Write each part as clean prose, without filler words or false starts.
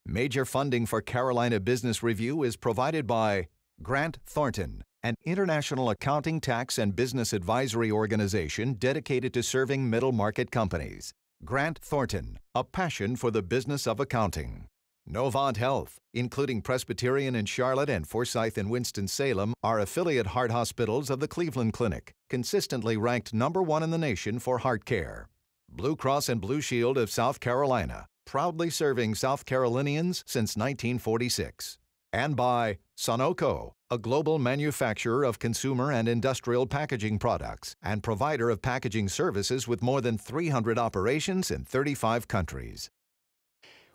Major funding for Carolina Business Review is provided by Grant Thornton, an international accounting, tax, and business advisory organization dedicated to serving middle-market companies. Grant Thornton, a passion for the business of accounting. Novant Health, including Presbyterian in Charlotte and Forsyth in Winston-Salem, are affiliate heart hospitals of the Cleveland Clinic, consistently ranked #1 in the nation for heart care. Blue Cross and Blue Shield of South Carolina, proudly serving South Carolinians since 1946. And by Sonoco, a global manufacturer of consumer and industrial packaging products and provider of packaging services with more than 300 operations in 35 countries.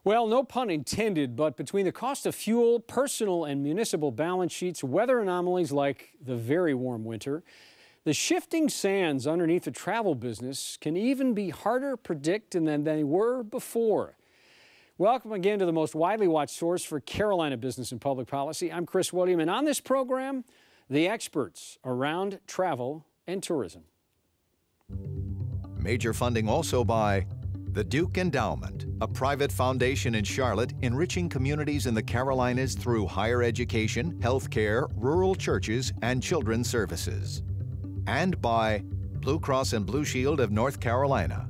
Well, no pun intended, but between the cost of fuel, personal and municipal balance sheets, weather anomalies like the very warm winter, the shifting sands underneath the travel business can even be harder to predict than they were before. Welcome again to the most widely watched source for Carolina business and public policy. I'm Chris William, and on this program, the experts around travel and tourism. Major funding also by the Duke Endowment, a private foundation in Charlotte enriching communities in the Carolinas through higher education, health care, rural churches, and children's services. And by Blue Cross and Blue Shield of North Carolina.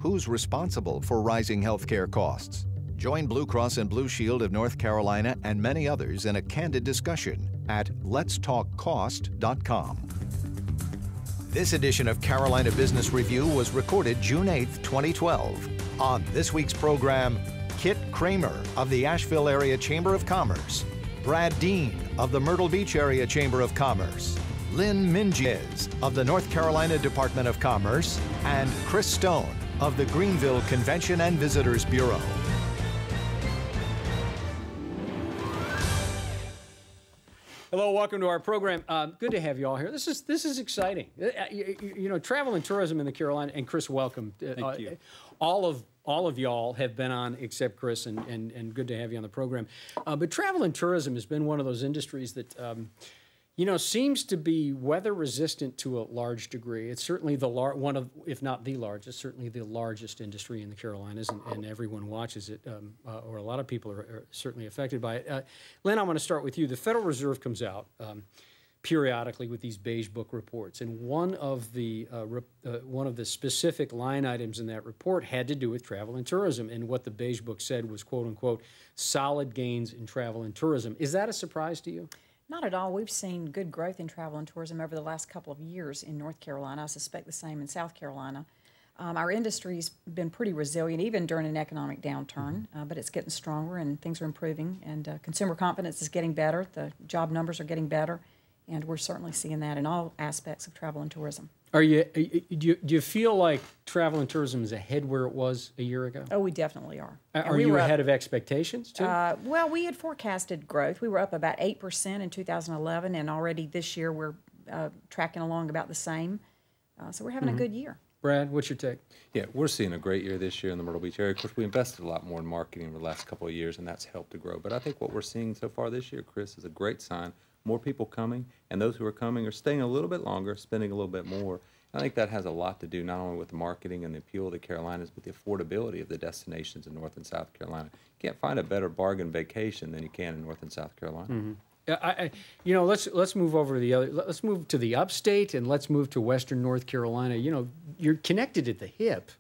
Who's responsible for rising health care costs? Join Blue Cross and Blue Shield of North Carolina and many others in a candid discussion at letstalkcost.com. This edition of Carolina Business Review was recorded June 8, 2012. On this week's program, Kit Cramer of the Asheville Area Chamber of Commerce, Brad Dean of the Myrtle Beach Area Chamber of Commerce, Lynn Minges of the North Carolina Department of Commerce, and Chris Stone of the Greenville Convention and Visitors Bureau. Hello, welcome to our program. Good to have you all here. This is exciting. You know, travel and tourism in the Carolinas, and Chris, welcome. Thank you. All of y'all have been on except Chris, and good to have you on the program. But travel and tourism has been one of those industries that you know, seems to be weather resistant to a large degree. It's certainly one of, if not the largest, certainly the largest industry in the Carolinas, and everyone watches it, or a lot of people are certainly affected by it. Lynn, I'm going to start with you. The Federal Reserve comes out periodically with these beige book reports, and one of the specific line items in that report had to do with travel and tourism, and what the beige book said was, quote unquote, solid gains in travel and tourism. Is that a surprise to you? Not at all. We've seen good growth in travel and tourism over the last couple of years in North Carolina. I suspect the same in South Carolina. Our industry's been pretty resilient, even during an economic downturn, but it's getting stronger and things are improving, and consumer confidence is getting better. The job numbers are getting better, and we're certainly seeing that in all aspects of travel and tourism. Do you feel like travel and tourism is ahead where it was a year ago? Oh, we definitely are. Are you ahead of expectations, too? Well, we had forecasted growth. We were up about 8% in 2011, and already this year we're tracking along about the same. So we're having a good year. Brad, what's your take? Yeah, we're seeing a great year this year in the Myrtle Beach area. Of course, we invested a lot more in marketing over the last couple of years, and that's helped to grow. But I think what we're seeing so far this year, Chris, is a great sign. More people coming, and those who are coming are staying a little bit longer, spending a little bit more. I think that has a lot to do not only with the marketing and the appeal of the Carolinas, but the affordability of the destinations in North and South Carolina. You can't find a better bargain vacation than you can in North and South Carolina. Mm-hmm. You know, let's move over to the other. Let's move to the upstate, and let's move to Western North Carolina. You know, you're connected at the hip,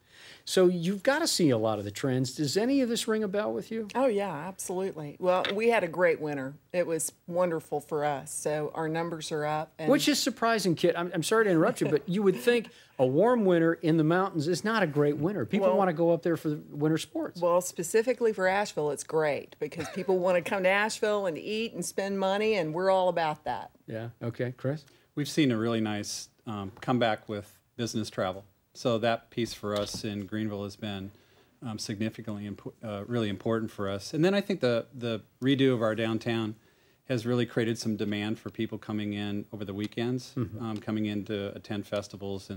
so you've got to see a lot of the trends. Does any of this ring a bell with you? Oh, yeah, absolutely. Well, we had a great winter. It was wonderful for us, so our numbers are up. And which is surprising, Kit. I'm sorry to interrupt you, but you would think a warm winter in the mountains is not a great winter. People want to go up there for the winter sports. Well, specifically for Asheville, it's great because people want to come to Asheville and eat and spend money, and we're all about that. Yeah, okay. Chris? We've seen a really nice comeback with business travel. So that piece for us in Greenville has been significantly really important for us. And then I think the redo of our downtown has really created some demand for people coming in over the weekends, coming in to attend festivals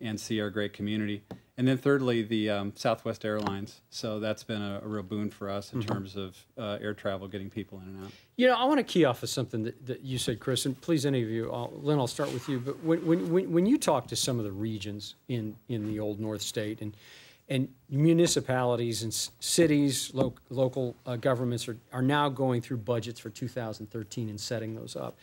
and see our great community. And then thirdly, the Southwest Airlines. So that's been a real boon for us in terms of air travel, getting people in and out. You know, I want to key off of something that you said, Chris, and please, any of you, Lynn, I'll start with you. But when you talk to some of the regions in the Old North State, and municipalities and cities, local governments are now going through budgets for 2013 and setting those up.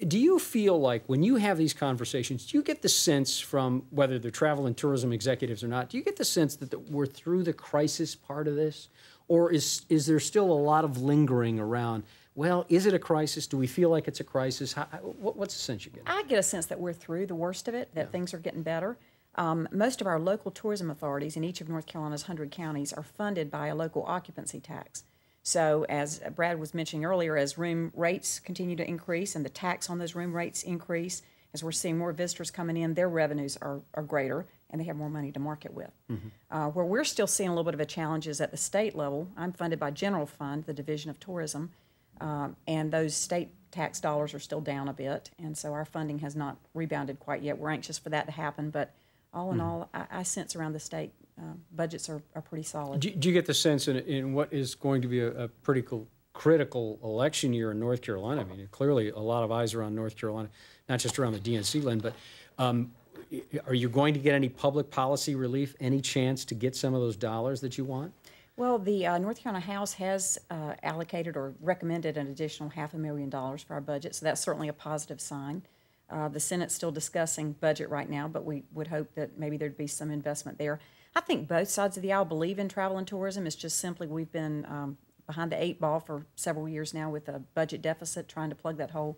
Do you feel like when you have these conversations, do you get the sense from whether they're travel and tourism executives or not, do you get the sense that we're through the crisis part of this? Or is there still a lot of lingering around, well, is it a crisis? Do we feel like it's a crisis? What's the sense you get? I get a sense that we're through the worst of it, that things are getting better. Most of our local tourism authorities in each of North Carolina's 100 counties are funded by a local occupancy tax. So as Brad was mentioning earlier, as room rates continue to increase and the tax on those room rates increase, as we're seeing more visitors coming in, their revenues are greater and they have more money to market with. Where we're still seeing a little bit of a challenge is at the state level. I'm funded by General Fund, the Division of Tourism, and those state tax dollars are still down a bit, and so our funding has not rebounded quite yet. We're anxious for that to happen, but all in all, I sense around the state budgets are pretty solid. Do you get the sense in what is going to be a pretty critical election year in North Carolina? I mean, clearly a lot of eyes are on North Carolina, not just around the DNC, Lynn, but are you going to get any public policy relief, any chance to get some of those dollars that you want? Well, the North Carolina House has allocated or recommended an additional $500,000 for our budget, so that's certainly a positive sign. The Senate's still discussing budget right now, but we would hope that maybe there'd be some investment there. I think both sides of the aisle believe in travel and tourism. It's just simply we've been behind the 8 ball for several years now with a budget deficit, trying to plug that hole.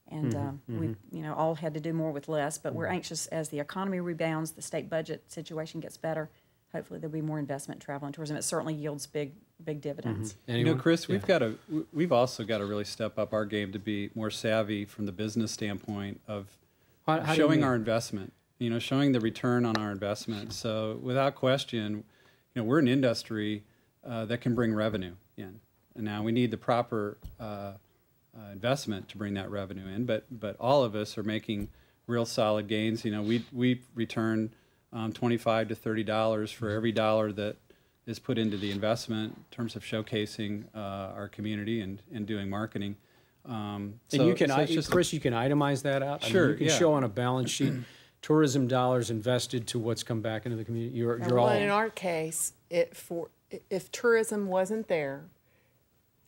And we, all had to do more with less. But we're anxious as the economy rebounds, the state budget situation gets better. Hopefully there'll be more investment in travel and tourism. It certainly yields big dividends. Chris, we've also got to really step up our game to be more savvy from the business standpoint of showing our investment. Showing the return on our investment. So without question, we're an industry that can bring revenue in. And now we need the proper investment to bring that revenue in. But all of us are making real solid gains. We return $25 to $30 for every dollar that is put into the investment in terms of showcasing our community and doing marketing. And you can, Chris, you can itemize that out. Sure, you can show on a balance sheet tourism dollars invested to what's come back into the community. Well, in our case, if tourism wasn't there,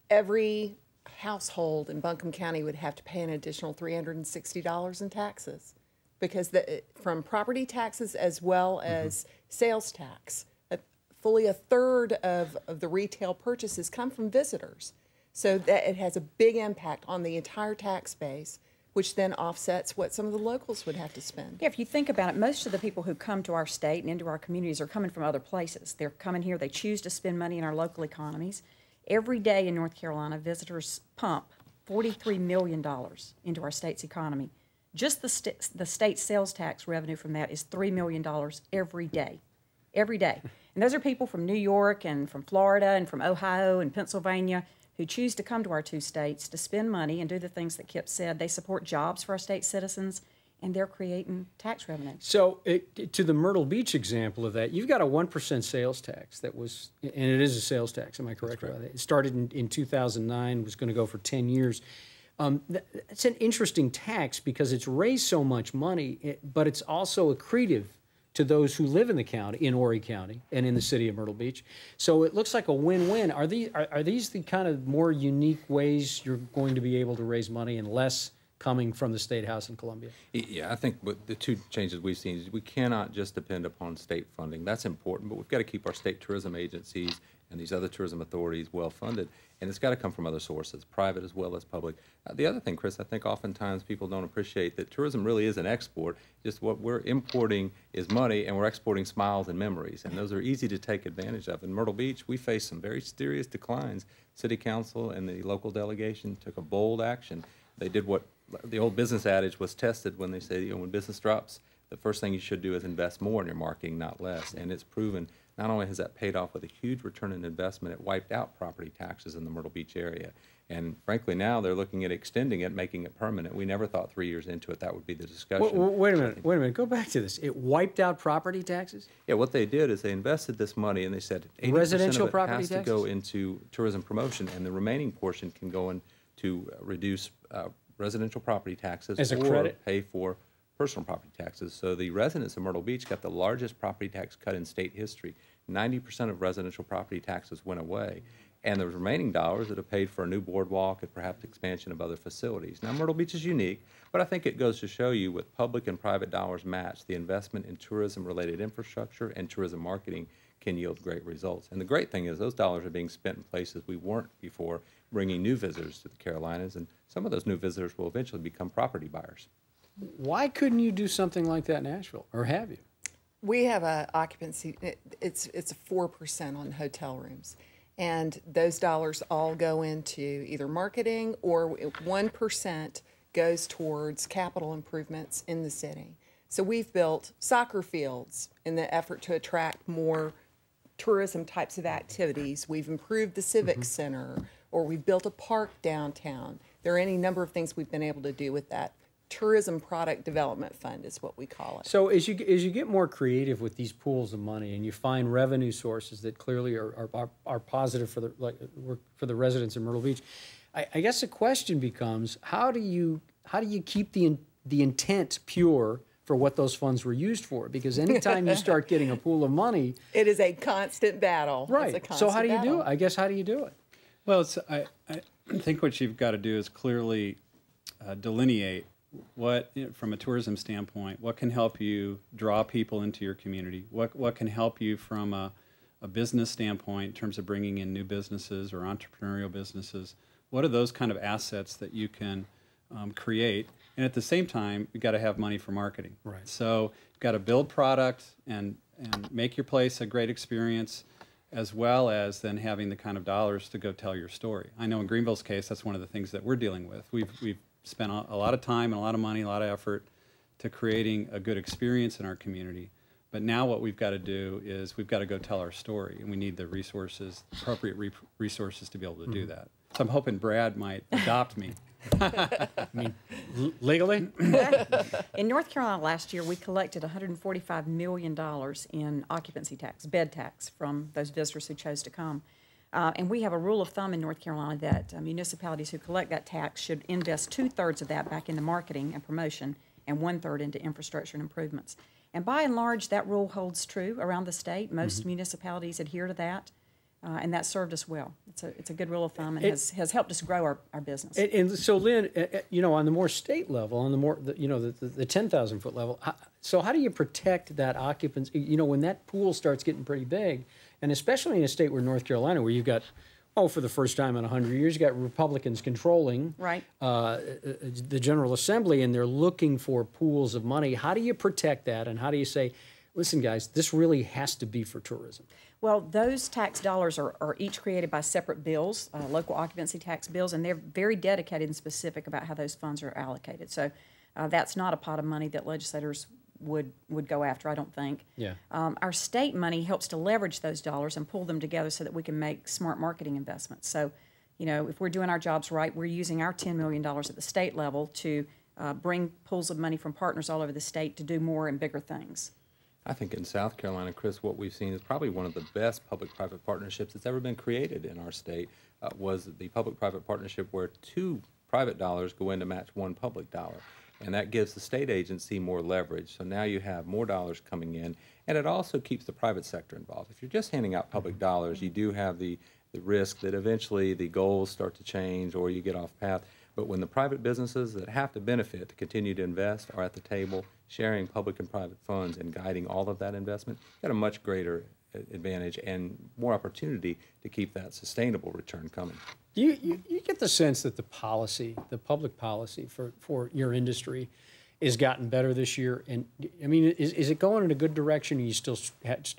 every household in Buncombe County would have to pay an additional $360 in taxes, because from property taxes as well as sales tax, fully a third of the retail purchases come from visitors. So that it has a big impact on the entire tax base, which then offsets what some of the locals would have to spend. Yeah, if you think about it, most of the people who come to our state and into our communities are coming from other places. They're coming here, they choose to spend money in our local economies. Every day in North Carolina, visitors pump $43 million into our state's economy. Just the state sales tax revenue from that is $3 million every day. Every day. And those are people from New York and from Florida and from Ohio and Pennsylvania who choose to come to our 2 states to spend money and do the things that Kip said. They support jobs for our state citizens, and they're creating tax revenue. So to the Myrtle Beach example of that, you've got a 1% sales tax that was, and it is a sales tax, am I correct about that? It started in 2009, was going to go for 10 years. It's an interesting tax because it's raised so much money, but it's also accretive to those who live in the county, in Horry County, and in the city of Myrtle Beach. So it looks like a win-win. Are these the kind of more unique ways you're going to be able to raise money and less coming from the State House in Columbia? Yeah, I think the 2 changes we've seen is we cannot just depend upon state funding. That's important, but we've got to keep our state tourism agencies and these other tourism authorities well funded, and it's got to come from other sources, private as well as public. The other thing, Chris, I think oftentimes people don't appreciate that tourism really is an export. Just what we're importing is money, and we're exporting smiles and memories, and those are easy to take advantage of. In Myrtle Beach, we faced some very serious declines. City Council and the local delegation took a bold action. They did what the old business adage was tested when they say, when business drops, the first thing you should do is invest more in your marketing, not less. And it's proven, not only has that paid off with a huge return on investment, it wiped out property taxes in the Myrtle Beach area. And frankly, now they're looking at extending it, making it permanent. We never thought 3 years into it that would be the discussion. Wait a minute. Go back to this. It wiped out property taxes? Yeah, what they did is they invested this money, and they said 80% residential of it property has taxes? to go into tourism promotion, and the remaining portion can go in to reduce residential property taxes As a or credit? pay for personal property taxes. So the residents of Myrtle Beach got the largest property tax cut in state history. 90% of residential property taxes went away. And the remaining dollars that have paid for a new boardwalk and perhaps expansion of other facilities. Now, Myrtle Beach is unique, but I think it goes to show you with public and private dollars matched, the investment in tourism-related infrastructure and tourism marketing can yield great results. And the great thing is those dollars are being spent in places we weren't before, bringing new visitors to the Carolinas, and some of those new visitors will eventually become property buyers. Why couldn't you do something like that in Asheville, or have you? We have a occupancy, it's a 4% on hotel rooms. And those dollars all go into either marketing or 1% goes towards capital improvements in the city. So we've built soccer fields in the effort to attract more tourism types of activities. We've improved the Civic Center, or we've built a park downtown. There are any number of things we've been able to do with that. Tourism Product Development Fund is what we call it. So as you get more creative with these pools of money, and you find revenue sources that clearly are positive for the residents in Myrtle Beach, I guess the question becomes, how do you keep the intent pure for what those funds were used for? Because anytime you start getting a pool of money, it is a constant battle. Right. It's a constant so how do you battle. do it? I guess how do you do it? Well, I think what you've got to do is clearly delineate what, from a tourism standpoint, what can help you draw people into your community? What can help you from a business standpoint in terms of bringing in new businesses or entrepreneurial businesses? What are those kind of assets that you can create? And at the same time, you've got to have money for marketing. Right. So you've got to build product and make your place a great experience, as well as then having the kind of dollars to go tell your story. I know in Greenville's case, that's one of the things that we're dealing with. We've spent a lot of time and a lot of money, a lot of effort to creating a good experience in our community. But now what we've got to do is we've got to go tell our story, and we need the resources, appropriate resources to be able to do that. So I'm hoping Brad might adopt me. I mean, legally? In North Carolina last year, we collected $145 million in occupancy tax, bed tax, from those visitors who chose to come. And we have a rule of thumb in North Carolina that municipalities who collect that tax should invest 2/3 of that back into marketing and promotion and 1/3 into infrastructure and improvements. And by and large, that rule holds true around the state. Most municipalities adhere to that, and that served us well. It's a good rule of thumb, and has helped us grow our business. And so, Lynn, on the more state level, on the more, the 10,000-foot level, so how do you protect that occupancy? When that pool starts getting pretty big, and especially in a state where North Carolina, where you've got, for the first time in 100 years, you got Republicans controlling right. The General Assembly, and they're looking for pools of money. How do you protect that, and how do you say, listen, guys, this really has to be for tourism? Well, those tax dollars are each created by separate bills, local occupancy tax bills, and they're very dedicated and specific about how those funds are allocated. So that's not a pot of money that legislators would go after, I don't think. Yeah. Our state money helps to leverage those dollars and pull them together so that we can make smart marketing investments. So, if we're doing our jobs right, we're using our $10 million at the state level to bring pools of money from partners all over the state to do more and bigger things. I think in South Carolina, Chris, what we've seen is probably one of the best public-private partnerships that's ever been created in our state, was the public-private partnership where 2 private dollars go in to match 1 public dollar. And that gives the state agency more leverage. So now you have more dollars coming in, and it also keeps the private sector involved. If you're just handing out public dollars, you do have the risk that eventually the goals start to change or you get off path. But when the private businesses that have to benefit to continue to invest are at the table, sharing public and private funds and guiding all of that investment, you've got a much greater advantage and more opportunity to keep that sustainable return coming. You get the sense that the public policy for your industry has gotten better this year? And I mean, is it going in a good direction? Or are you still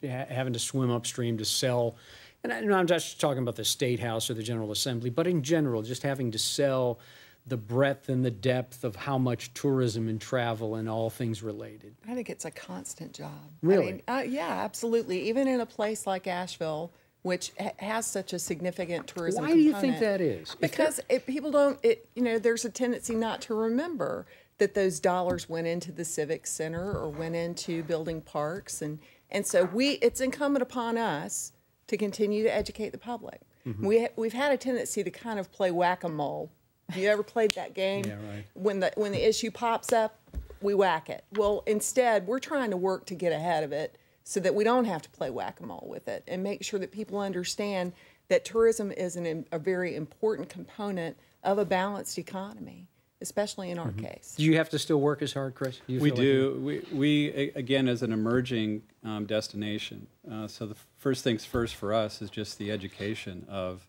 having to swim upstream to sell? And I'm just talking about the State House or the General Assembly, but in general, just having to sell the breadth and the depth of how much tourism and travel and all things related. I think it's a constant job. Really? I mean, yeah, absolutely. Even in a place like Asheville, which has such a significant tourism Why do you component. think that is? Because people don't, there's a tendency not to remember that those dollars went into the Civic Center or went into building parks. And so it's incumbent upon us to continue to educate the public. Mm-hmm. We've had a tendency to kind of play whack-a-mole. Have you ever played that game? Yeah, right. When the issue pops up, we whack it. Well, instead, we're trying to work to get ahead of it so that we don't have to play whack-a-mole with it, and make sure that people understand that tourism is a very important component of a balanced economy, especially in our case. Do you have to still work as hard, Chris? We do. We again, as an emerging destination, so the first things first for us is just the education of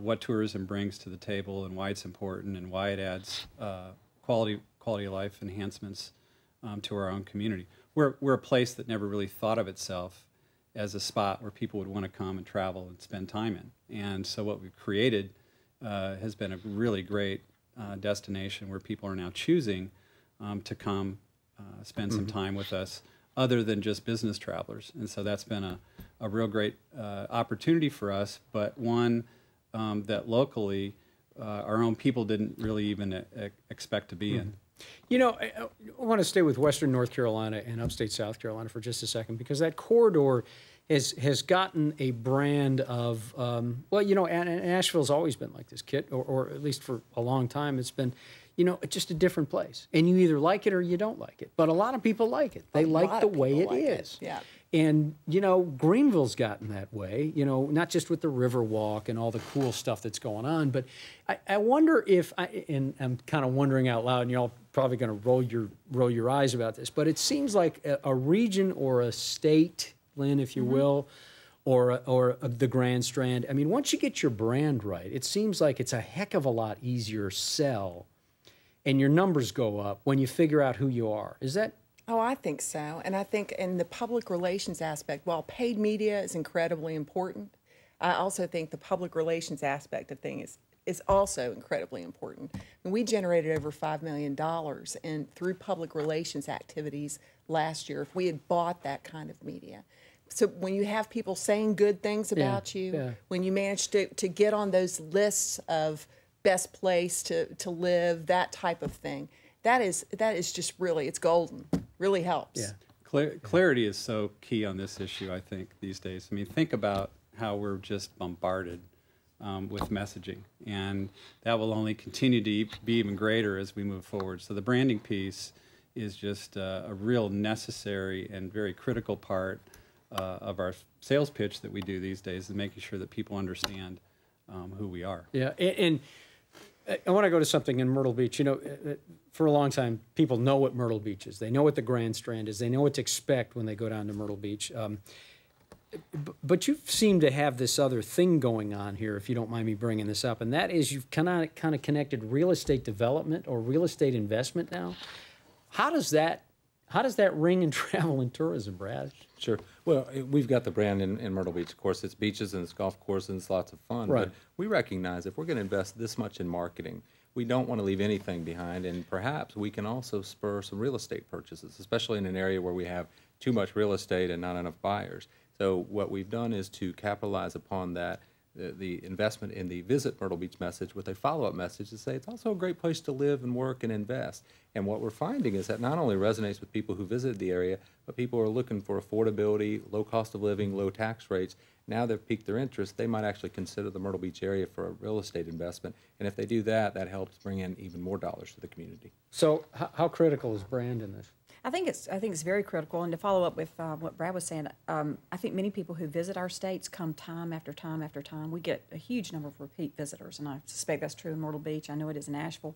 what tourism brings to the table and why it's important and why it adds quality of life enhancements to our own community. We're a place that never really thought of itself as a spot where people would want to come and travel and spend time in. And so what we've created has been a really great destination where people are now choosing to come spend some time with us other than just business travelers. And so that's been a real great opportunity for us, but one that locally our own people didn't really even expect to be in. You know, I want to stay with Western North Carolina and upstate South Carolina for just a second, because that corridor has gotten a brand of, well, you know, and Asheville's always been like this, Kit, or at least for a long time, it's been, you know, just a different place. And you either like it or you don't like it. But a lot of people like it. They like the way it is. Yeah. And, you know, Greenville's gotten that way, you know, not just with the river walk and all the cool stuff that's going on, but I wonder if, and I'm kind of wondering out loud, and y'all probably going to roll your eyes about this, but it seems like a region or a state, Lynn, if you will, or the Grand Strand, I mean, once you get your brand right, it seems like it's a heck of a lot easier sell, and your numbers go up when you figure out who you are. Is that? Oh, I think so. And I think in the public relations aspect, while paid media is incredibly important, I also think the public relations aspect of things is also incredibly important. And we generated over $5 million through public relations activities last year if we had bought that kind of media. So when you have people saying good things about you, when you manage to get on those lists of best place to live, that type of thing, that is just really, it's golden. Really helps. Yeah. Clarity is so key on this issue, I think, these days. I mean, think about how we're just bombarded with messaging, and that will only continue to be even greater as we move forward. So the branding piece is just a real necessary and very critical part of our sales pitch that we do these days, and making sure that people understand who we are. Yeah, and I want to go to something in Myrtle Beach. You know, for a long time, people know what Myrtle Beach is. They know what the Grand Strand is. They know what to expect when they go down to Myrtle Beach. But you seem to have this other thing going on here, if you don't mind me bringing this up, and that is you've kind of connected real estate development or real estate investment now. How does that ring in travel and tourism, Brad? Sure. Well, we've got the brand in Myrtle Beach. Of course, it's beaches and it's golf courses and it's lots of fun. Right. But we recognize if we're going to invest this much in marketing, we don't want to leave anything behind. And perhaps we can also spur some real estate purchases, especially in an area where we have too much real estate and not enough buyers. So what we've done is to capitalize upon that, the investment in the Visit Myrtle Beach message with a follow-up message to say it's also a great place to live and work and invest. And what we're finding is that not only resonates with people who visit the area, but people who are looking for affordability, low cost of living, low tax rates. Now they've piqued their interest, they might actually consider the Myrtle Beach area for a real estate investment. And if they do that, that helps bring in even more dollars to the community. So how critical is brand in this? I think it's very critical. And to follow up with what Brad was saying, I think many people who visit our states come time after time after time. We get a huge number of repeat visitors, and I suspect that's true in Myrtle Beach. I know it is in Asheville.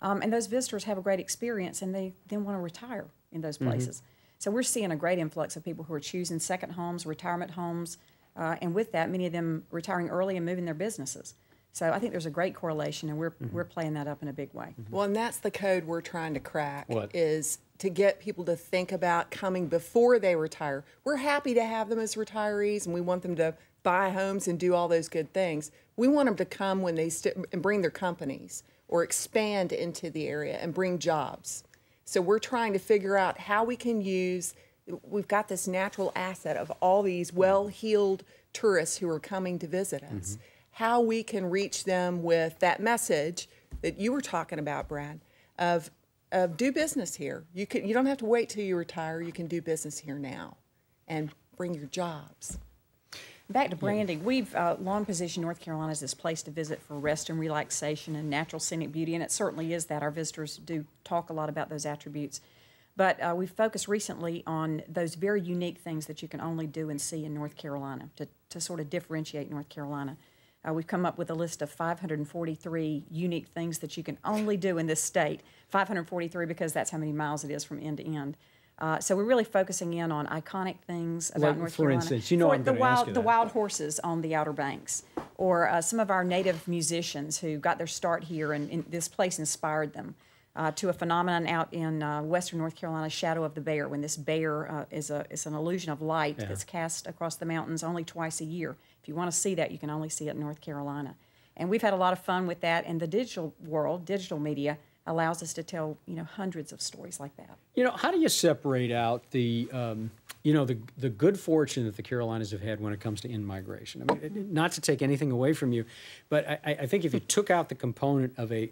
And those visitors have a great experience, and they then want to retire in those places. So we're seeing a great influx of people who are choosing second homes, retirement homes, and with that, many of them retiring early and moving their businesses. So I think there's a great correlation, and we're playing that up in a big way. Well, and that's the code we're trying to crack. What? Is to get people to think about coming before they retire. We're happy to have them as retirees, and we want them to buy homes and do all those good things. We want them to come when they and bring their companies or expand into the area and bring jobs. So we're trying to figure out how we can use, we've got this natural asset of all these well-heeled tourists who are coming to visit us, how we can reach them with that message that you were talking about, Brad, of do business here. You don't have to wait till you retire. You can do business here now and bring your jobs. Back to branding, we've long positioned North Carolina as this place to visit for rest and relaxation and natural scenic beauty, and it certainly is that. Our visitors do talk a lot about those attributes. But we've focused recently on those very unique things that you can only do and see in North Carolina to sort of differentiate North Carolina. We've come up with a list of 543 unique things that you can only do in this state. 543 because that's how many miles it is from end to end. So we're really focusing in on iconic things about North Carolina. For instance, I'm going to ask you the that. wild horses on the Outer Banks, or some of our native musicians who got their start here, and this place inspired them. To a phenomenon out in western North Carolina, Shadow of the Bear, when this bear is an illusion of light that's cast across the mountains only twice a year. If you want to see that, you can only see it in North Carolina. And we've had a lot of fun with that, and the digital world, digital media, allows us to tell, hundreds of stories like that. How do you separate out the good fortune that the Carolinas have had when it comes to in-migration? I mean, not to take anything away from you, but I think if you took out the component of a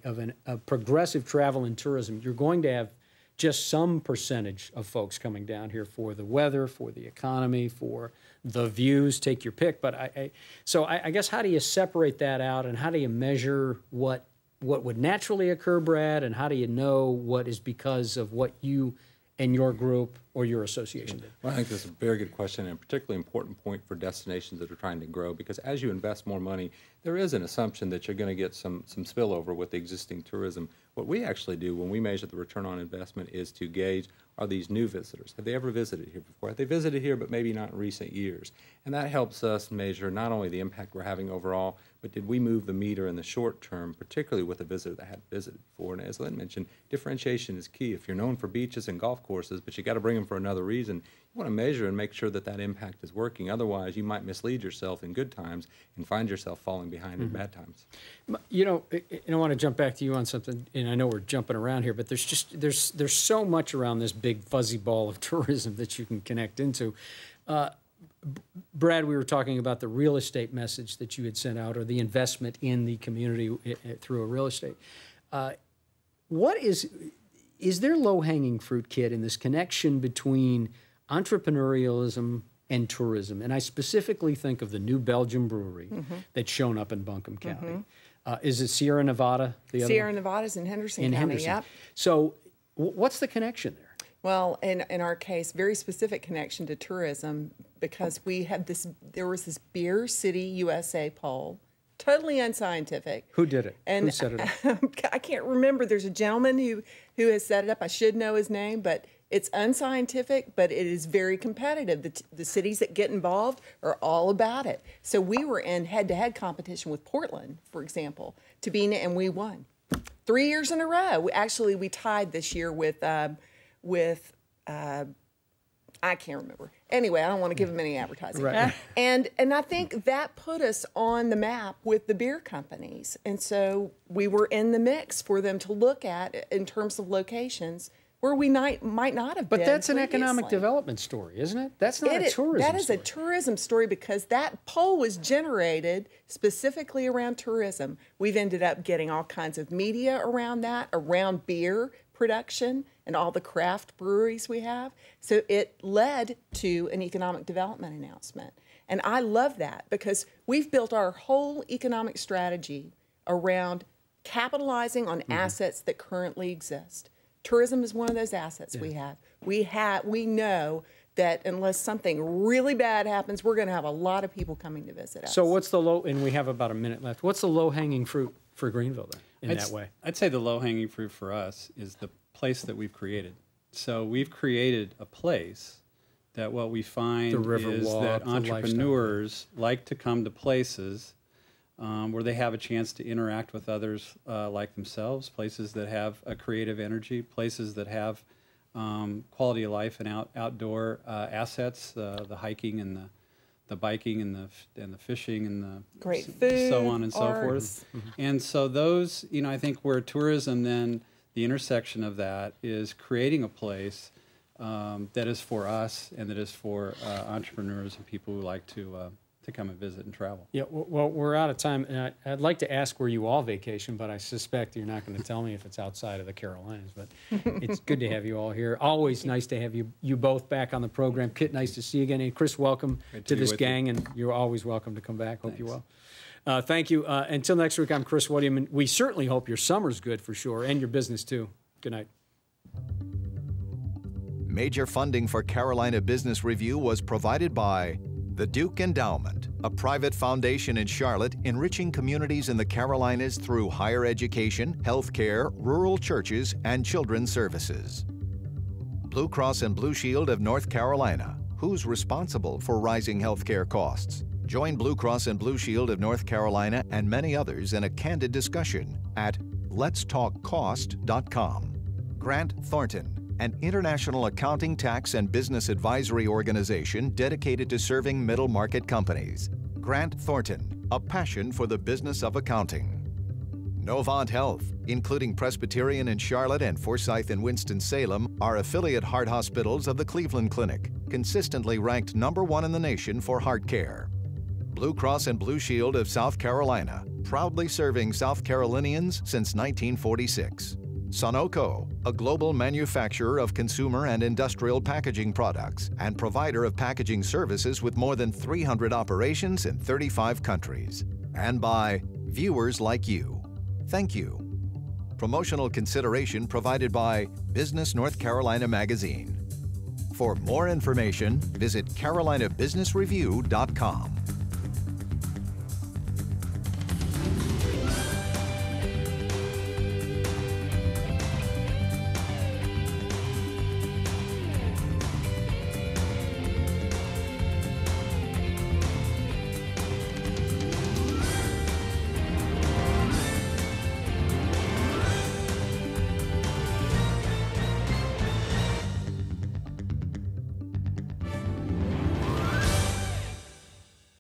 progressive travel and tourism, you're going to have just some percentage of folks coming down here for the weather, for the economy, for the views, take your pick. But I guess how do you separate that out, and how do you measure what would naturally occur, Brad, and how do you know what is because of what you and your group or your association did? Well, I think that's a very good question, and a particularly important point for destinations that are trying to grow, because as you invest more money, there is an assumption that you're going to get some spillover with the existing tourism. What we actually do when we measure the return on investment is to gauge, are these new visitors? Have they ever visited here before? Have they visited here but maybe not in recent years? And that helps us measure not only the impact we're having overall, but did we move the meter in the short term, particularly with a visitor that hadn't visited before? And as Lynn mentioned, differentiation is key. If you're known for beaches and golf courses, but you got to bring them for another reason, you want to measure and make sure that that impact is working. Otherwise, you might mislead yourself in good times and find yourself falling behind in bad times. I want to jump back to you on something, and I know we're jumping around here, but there's so much around this big fuzzy ball of tourism that you can connect into. Brad, we were talking about the real estate message that you had sent out, or the investment in the community through a real estate. Is there low-hanging fruit, Kit, in this connection between entrepreneurialism and tourism? And I specifically think of the New Belgium Brewery that's shown up in Buncombe County. Is it Sierra Nevada? Sierra Nevada's in Henderson County, yep. So what's the connection there? Well, in our case, very specific connection to tourism, because there was this Beer City USA poll, totally unscientific. Who did it? And who set it up? I can't remember. There's a gentleman who has set it up. I should know his name, but it's unscientific, but it is very competitive. The cities that get involved are all about it. So we were in head-to-head competition with Portland, for example, and we won 3 years in a row. We tied this year with I can't remember. Anyway, I don't want to give them any advertising. Right. And I think that put us on the map with the beer companies. And so we were in the mix for them to look at in terms of locations where we might not have been. But that's an previously. economic development story, isn't it? That's not a tourism That is story. a tourism story, because that poll was generated specifically around tourism. We've ended up getting all kinds of media around that, around beer production and all the craft breweries we have. So it led to an economic development announcement. And I love that, because we've built our whole economic strategy around capitalizing on assets that currently exist. Tourism is one of those assets we have. We know that unless something really bad happens, we're going to have a lot of people coming to visit us. So what's and we have about a minute left, what's the low-hanging fruit for Greenville then, in that way? I'd say the low-hanging fruit for us is the place that we've created. So we've created a place that what we find is that entrepreneurs like to come to places where they have a chance to interact with others like themselves, places that have a creative energy, places that have quality of life and outdoor assets, the hiking and the biking and the fishing and the great food, so on and so arts. forth. And so those, I think where tourism then, the intersection of that is creating a place that is for us and that is for entrepreneurs and people who like to to come and visit and travel. Yeah, well, we're out of time. And I'd like to ask where you all vacation, but I suspect you're not going to tell me if it's outside of the Carolinas. But it's good to have you all here. Always nice to have you both back on the program. Kit, nice to see you again. And Chris, welcome to this gang, and you're always welcome to come back. Hope you're well. Thank you. Until next week, I'm Chris William, and we certainly hope your summer's good for sure, and your business too. Good night. Major funding for Carolina Business Review was provided by the Duke Endowment, a private foundation in Charlotte enriching communities in the Carolinas through higher education, healthcare, rural churches, and children's services. Blue Cross and Blue Shield of North Carolina. Who's responsible for rising healthcare costs? Join Blue Cross and Blue Shield of North Carolina and many others in a candid discussion at letstalkcost.com. Grant Thornton, an international accounting, tax, and business advisory organization dedicated to serving middle-market companies. Grant Thornton, a passion for the business of accounting. Novant Health, including Presbyterian in Charlotte and Forsyth in Winston-Salem, are affiliate heart hospitals of the Cleveland Clinic, consistently ranked #1 in the nation for heart care. Blue Cross and Blue Shield of South Carolina, proudly serving South Carolinians since 1946. Sunoco, a global manufacturer of consumer and industrial packaging products and provider of packaging services with more than 300 operations in 35 countries. And by viewers like you. Thank you. Promotional consideration provided by Business North Carolina Magazine. For more information, visit carolinabusinessreview.com.